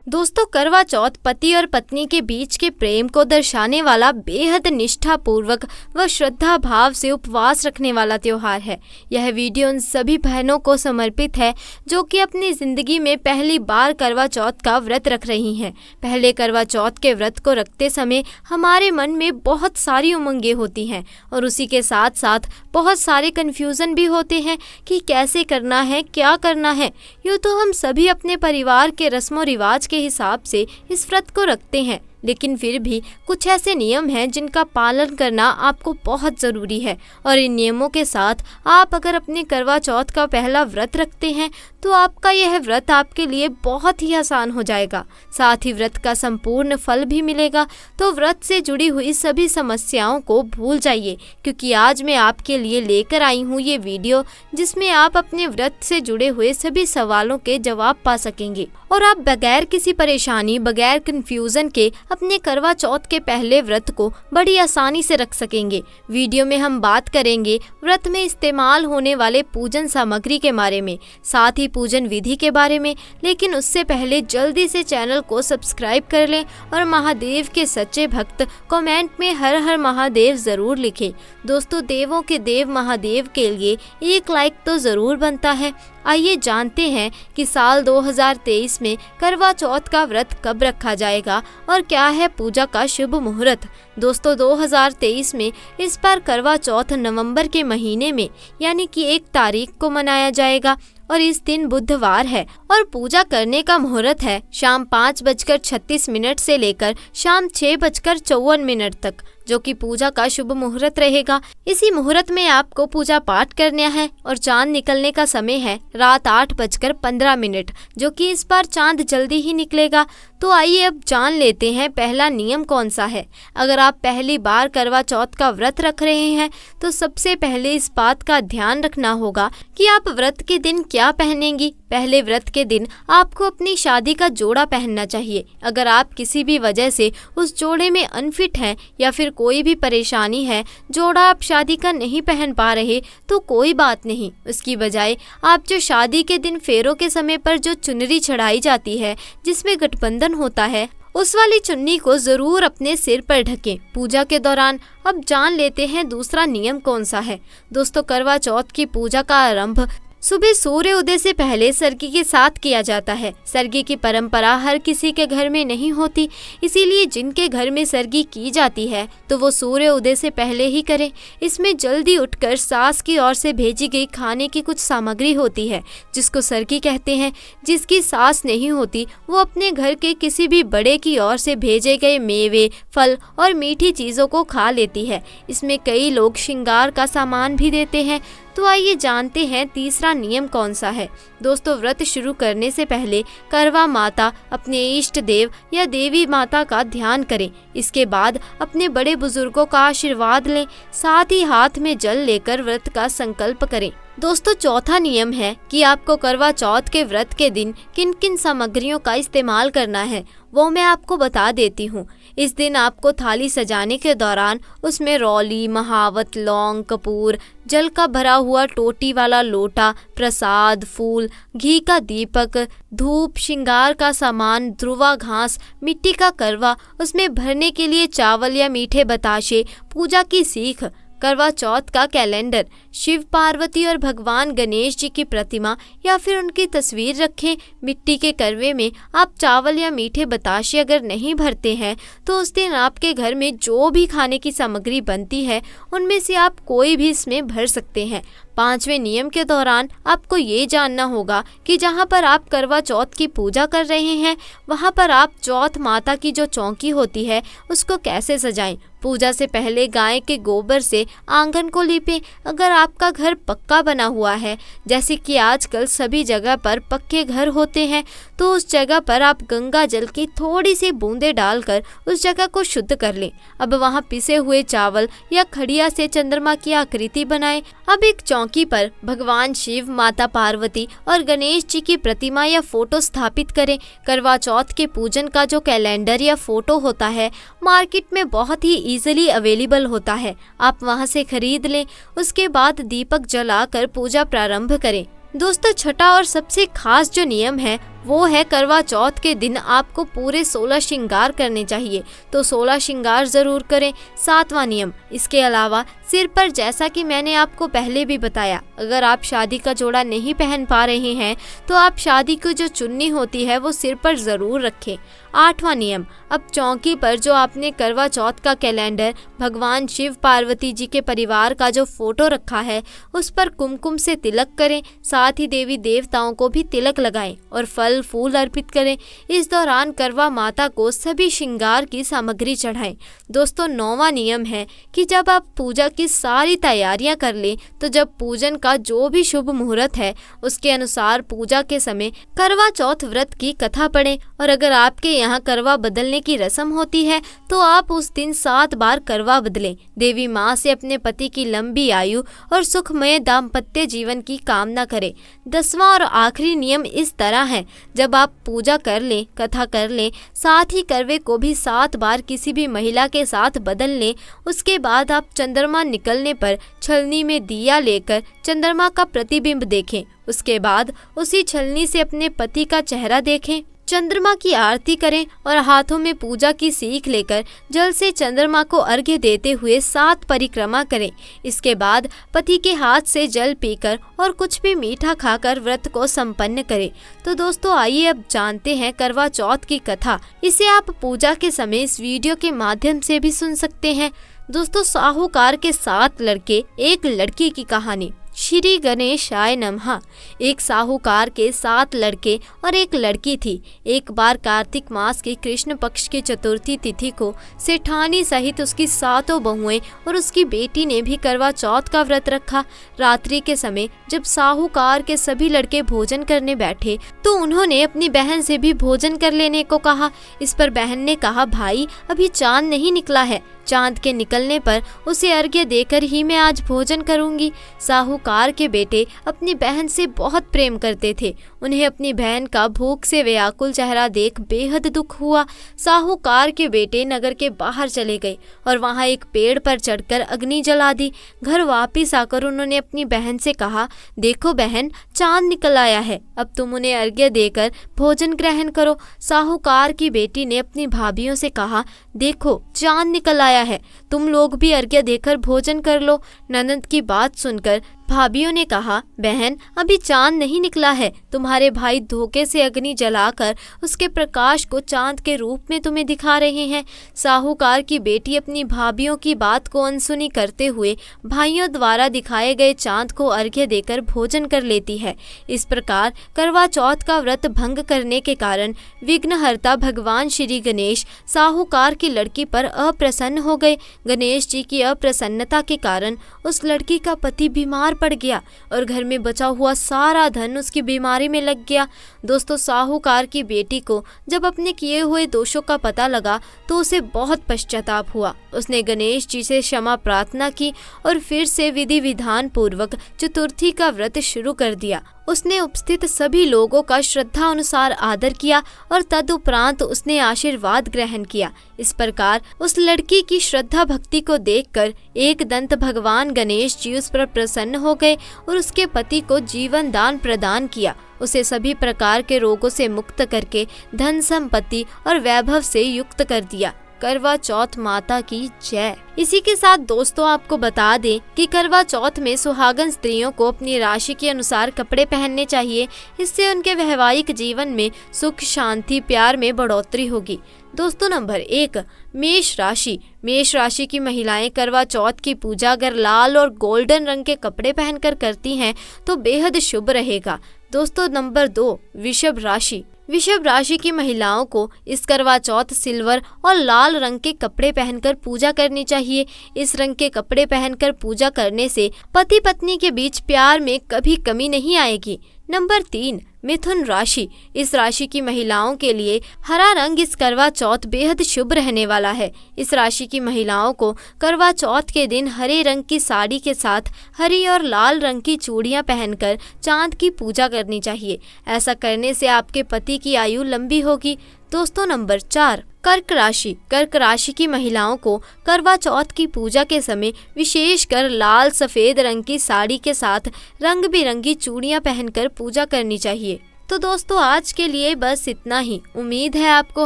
दोस्तों, करवा चौथ पति और पत्नी के बीच के प्रेम को दर्शाने वाला बेहद निष्ठा पूर्वक व श्रद्धा भाव से उपवास रखने वाला त्योहार है। यह वीडियो उन सभी बहनों को समर्पित है जो कि अपनी जिंदगी में पहली बार करवा चौथ का व्रत रख रही हैं। पहले करवा चौथ के व्रत को रखते समय हमारे मन में बहुत सारी उमंगें होती हैं और उसी के साथ साथ बहुत सारे कन्फ्यूज़न भी होते हैं कि कैसे करना है, क्या करना है। यूँ तो हम सभी अपने परिवार के रस्मों रिवाज के हिसाब से इस व्रत को रखते हैं, लेकिन फिर भी कुछ ऐसे नियम हैं जिनका पालन करना आपको बहुत ज़रूरी है। और इन नियमों के साथ आप अगर अपने करवा चौथ का पहला व्रत रखते हैं तो आपका यह व्रत आपके लिए बहुत ही आसान हो जाएगा। साथ ही व्रत का संपूर्ण फल भी मिलेगा। तो व्रत से जुड़ी हुई सभी समस्याओं को भूल जाइए, क्योंकि आज मैं आपके लिए लेकर आई हूँ ये वीडियो जिसमें आप अपने व्रत से जुड़े हुए सभी सवालों के जवाब पा सकेंगे और आप बगैर किसी परेशानी, बगैर कंफ्यूजन के अपने करवा चौथ के पहले व्रत को बड़ी आसानी से रख सकेंगे। वीडियो में हम बात करेंगे व्रत में इस्तेमाल होने वाले पूजन सामग्री के बारे में, साथ ही पूजन विधि के बारे में। लेकिन उससे पहले जल्दी से चैनल को सब्सक्राइब कर लें और महादेव के सच्चे भक्त कमेंट में हर हर महादेव जरूर लिखें। दोस्तों, देवों के देव महादेव के लिए एक लाइक तो जरूर बनता है। आइए जानते हैं कि साल 2023 में करवा चौथ का व्रत कब रखा जाएगा और क्या है पूजा का शुभ मुहूर्त। दोस्तों, 2023 में इस बार करवा चौथ नवंबर के महीने में यानी कि 1 तारीख को मनाया जाएगा और इस दिन बुधवार है और पूजा करने का मुहूर्त है शाम 5:36 से लेकर शाम 6:54 तक, जो कि पूजा का शुभ मुहूर्त रहेगा। इसी मुहूर्त में आपको पूजा पाठ करना है और चांद निकलने का समय है रात 8:15, जो कि इस बार चांद जल्दी ही निकलेगा। तो आइए अब जान लेते हैं पहला नियम कौन सा है। अगर आप पहली बार करवा चौथ का व्रत रख रहे हैं तो सबसे पहले इस बात का ध्यान रखना होगा कि आप व्रत के दिन क्या पहनेंगी। पहले व्रत के दिन आपको अपनी शादी का जोड़ा पहनना चाहिए। अगर आप किसी भी वजह से उस जोड़े में अनफिट हैं या फिर कोई भी परेशानी है, जोड़ा आप शादी का नहीं पहन पा रहे, तो कोई बात नहीं। उसकी बजाय आप जो शादी के दिन फेरों के समय पर जो चुनरी चढ़ाई जाती है जिसमें गठबंधन होता है, उस वाली चुन्नी को जरूर अपने सिर पर ढकें पूजा के दौरान। अब जान लेते हैं दूसरा नियम कौन सा है। दोस्तों, करवा चौथ की पूजा का आरंभ सुबह सूर्य उदय से पहले सरगी के साथ किया जाता है। सरगी की परंपरा हर किसी के घर में नहीं होती, इसीलिए जिनके घर में सरगी की जाती है तो वो सूर्य उदय से पहले ही करें। इसमें जल्दी उठकर सास की ओर से भेजी गई खाने की कुछ सामग्री होती है जिसको सरगी कहते हैं। जिसकी सास नहीं होती वो अपने घर के किसी भी बड़े की ओर से भेजे गए मेवे, फल और मीठी चीज़ों को खा लेती है। इसमें कई लोग श्रृंगार का सामान भी देते हैं। तो आइए जानते हैं तीसरा नियम कौन सा है। दोस्तों, व्रत शुरू करने से पहले करवा माता, अपने इष्ट देव या देवी माता का ध्यान करें। इसके बाद अपने बड़े बुजुर्गों का आशीर्वाद लें, साथ ही हाथ में जल लेकर व्रत का संकल्प करें। दोस्तों, चौथा नियम है कि आपको करवा चौथ के व्रत के दिन किन किन सामग्रियों का इस्तेमाल करना है वो मैं आपको बता देती हूँ। इस दिन आपको थाली सजाने के दौरान उसमें रौली, महावत, लौंग, कपूर, जल का भरा हुआ टोटी वाला लोटा, प्रसाद, फूल, घी का दीपक, धूप, श्रृंगार का सामान, ध्रुवा घास, मिट्टी का करवा, उसमें भरने के लिए चावल या मीठे बताशे, पूजा की सीख, करवा चौथ का कैलेंडर, शिव पार्वती और भगवान गणेश जी की प्रतिमा या फिर उनकी तस्वीर रखें। मिट्टी के करवे में आप चावल या मीठे बताशे अगर नहीं भरते हैं तो उस दिन आपके घर में जो भी खाने की सामग्री बनती है उनमें से आप कोई भी इसमें भर सकते हैं। 5वें नियम के दौरान आपको ये जानना होगा कि जहाँ पर आप करवा चौथ की पूजा कर रहे हैं वहाँ पर आप चौथ माता की जो चौकी होती है उसको कैसे सजाएं। पूजा से पहले गाय के गोबर से आंगन को लीपें। अगर आपका घर पक्का बना हुआ है, जैसे कि आजकल सभी जगह पर पक्के घर होते हैं, तो उस जगह पर आप गंगा जल की थोड़ी सी बूंदें डालकर उस जगह को शुद्ध कर लें। अब वहाँ पिसे हुए चावल या खड़िया से चंद्रमा की आकृति बनाएं। अब एक चौकी पर भगवान शिव, माता पार्वती और गणेश जी की प्रतिमा या फोटो स्थापित करें। करवा चौथ के पूजन का जो कैलेंडर या फोटो होता है मार्केट में बहुत ही इजीली अवेलेबल होता है, आप वहां से खरीद लें। उसके बाद दीपक जलाकर पूजा प्रारंभ करें। दोस्तों, छठा और सबसे खास जो नियम है वो है करवा चौथ के दिन आपको पूरे 16 श्रृंगार करने चाहिए, तो 16 श्रृंगार जरूर करें। 7वां नियम, इसके अलावा सिर पर, जैसा कि मैंने आपको पहले भी बताया, अगर आप शादी का जोड़ा नहीं पहन पा रहे हैं तो आप शादी की जो चुन्नी होती है वो सिर पर जरूर रखें। 8वां नियम, अब चौकी पर जो आपने करवा चौथ का कैलेंडर, भगवान शिव पार्वती जी के परिवार का जो फोटो रखा है उस पर कुमकुम से तिलक करें। साथ ही देवी देवताओं को भी तिलक लगाएं और फल फूल अर्पित करें। इस दौरान करवा माता को सभी श्रृंगार की सामग्री चढ़ाएं। दोस्तों 9वां नियम है कि जब आप पूजा की सारी तैयारियां कर लें तो जब पूजन का जो भी शुभ मुहूर्त है उसके अनुसार पूजा के समय करवा चौथ व्रत की कथा पढ़ें। और अगर आपके यहाँ करवा बदलने की रस्म होती है तो आप उस दिन 7 बार करवा बदलें। देवी माँ से अपने पति की लंबी आयु और सुखमय दाम्पत्य जीवन की कामना करें। 10वां और आखिरी नियम इस तरह है, जब आप पूजा कर लें, कथा कर लें, साथ ही करवे को भी 7 बार किसी भी महिला के साथ बदल लें। उसके बाद आप चंद्रमा निकलने पर छलनी में दिया लेकर चंद्रमा का प्रतिबिंब देखें। उसके बाद उसी छलनी से अपने पति का चेहरा देखें, चंद्रमा की आरती करें और हाथों में पूजा की सीख लेकर जल से चंद्रमा को अर्घ्य देते हुए 7 परिक्रमा करें। इसके बाद पति के हाथ से जल पीकर और कुछ भी मीठा खाकर व्रत को संपन्न करें। तो दोस्तों आइए अब जानते हैं करवा चौथ की कथा। इसे आप पूजा के समय इस वीडियो के माध्यम से भी सुन सकते हैं। दोस्तों साहूकार के 7 लड़के एक लड़की की कहानी। श्री गणेशाय नमः। एक साहूकार के 7 लड़के और एक लड़की थी। एक बार कार्तिक मास की कृष्ण पक्ष की चतुर्थी तिथि को सेठानी सहित उसकी 7 बहुएं और उसकी बेटी ने भी करवा चौथ का व्रत रखा। रात्रि के समय जब साहूकार के सभी लड़के भोजन करने बैठे तो उन्होंने अपनी बहन से भी भोजन कर लेने को कहा। इस पर बहन ने कहा, भाई अभी चांद नहीं निकला है, चांद के निकलने पर उसे अर्घ्य देकर ही मैं आज भोजन करूंगी। साहूकार के बेटे अपनी बहन से बहुत प्रेम करते थे। उन्हें अपनी बहन का भूख से व्याकुल चेहरा देख बेहद दुख हुआ। साहूकार के बेटे नगर के बाहर चले गए और वहां एक पेड़ पर चढ़कर अग्नि जला दी। घर वापिस आकर उन्होंने अपनी बहन से कहा, देखो बहन, चांद निकल आया है, अब तुम उन्हें अर्घ्य देकर भोजन ग्रहण करो। साहूकार की बेटी ने अपनी भाभियों से कहा, देखो चांद निकल आया है, तुम लोग भी अर्घ्य देकर भोजन कर लो। ननद की बात सुनकर भाभियों ने कहा, बहन अभी चांद नहीं निकला है, तुम्हारे भाई धोखे से अग्नि जलाकर उसके प्रकाश को चांद के रूप में तुम्हें दिखा रहे हैं। साहूकार की बेटी अपनी भाभियों की बात को अनसुनी करते हुए भाइयों द्वारा दिखाए गए चांद को अर्घ्य देकर भोजन कर लेती है। इस प्रकार करवा चौथ का व्रत भंग करने के कारण विघ्नहर्ता भगवान श्री गणेश साहूकार की लड़की पर अप्रसन्न हो गए। गणेश जी की अप्रसन्नता के कारण उस लड़की का पति बीमार पड़ गया और घर में बचा हुआ सारा धन उसकी बीमारी में लग गया। दोस्तों साहूकार की बेटी को जब अपने किए हुए दोषों का पता लगा तो उसे बहुत पश्चाताप हुआ। उसने गणेश जी से क्षमा प्रार्थना की और फिर से विधि विधान पूर्वक चतुर्थी का व्रत शुरू कर दिया। उसने उपस्थित सभी लोगों का श्रद्धा अनुसार आदर किया और तदुपरांत उसने आशीर्वाद ग्रहण किया। इस प्रकार उस लड़की की श्रद्धा भक्ति को देखकर एक दंत भगवान गणेश जी उस पर प्रसन्न हो गए और उसके पति को जीवन दान प्रदान किया। उसे सभी प्रकार के रोगों से मुक्त करके धन संपत्ति और वैभव से युक्त कर दिया। करवा चौथ माता की जय। इसी के साथ दोस्तों आपको बता दें कि करवा चौथ में सुहागन स्त्रियों को अपनी राशि के अनुसार कपड़े पहनने चाहिए। इससे उनके वैवाहिक जीवन में सुख, शांति, प्यार में बढ़ोतरी होगी। दोस्तों नंबर 1, मेष राशि। मेष राशि की महिलाएं करवा चौथ की पूजा अगर लाल और गोल्डन रंग के कपड़े पहनकर करती हैं तो बेहद शुभ रहेगा। दोस्तों नंबर 2, वृषभ राशि। वृषभ राशि की महिलाओं को इस करवा चौथ सिल्वर और लाल रंग के कपड़े पहनकर पूजा करनी चाहिए। इस रंग के कपड़े पहनकर पूजा करने से पति पत्नी के बीच प्यार में कभी कमी नहीं आएगी। नंबर 3, मिथुन राशि। इस राशि की महिलाओं के लिए हरा रंग इस करवा चौथ बेहद शुभ रहने वाला है। इस राशि की महिलाओं को करवा चौथ के दिन हरे रंग की साड़ी के साथ हरी और लाल रंग की चूड़ियां पहनकर चांद की पूजा करनी चाहिए। ऐसा करने से आपके पति की आयु लंबी होगी। दोस्तों नंबर 4, कर्क राशि। कर्क राशि की महिलाओं को करवा चौथ की पूजा के समय विशेषकर लाल सफेद रंग की साड़ी के साथ रंग बिरंगी चूड़ियां पहनकर पूजा करनी चाहिए। तो दोस्तों आज के लिए बस इतना ही। उम्मीद है आपको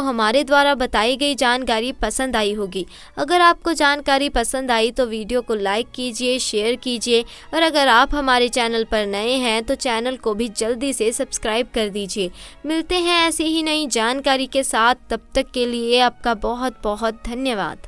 हमारे द्वारा बताई गई जानकारी पसंद आई होगी। अगर आपको जानकारी पसंद आई तो वीडियो को लाइक कीजिए, शेयर कीजिए और अगर आप हमारे चैनल पर नए हैं तो चैनल को भी जल्दी से सब्सक्राइब कर दीजिए। मिलते हैं ऐसी ही नई जानकारी के साथ, तब तक के लिए आपका बहुत बहुत धन्यवाद।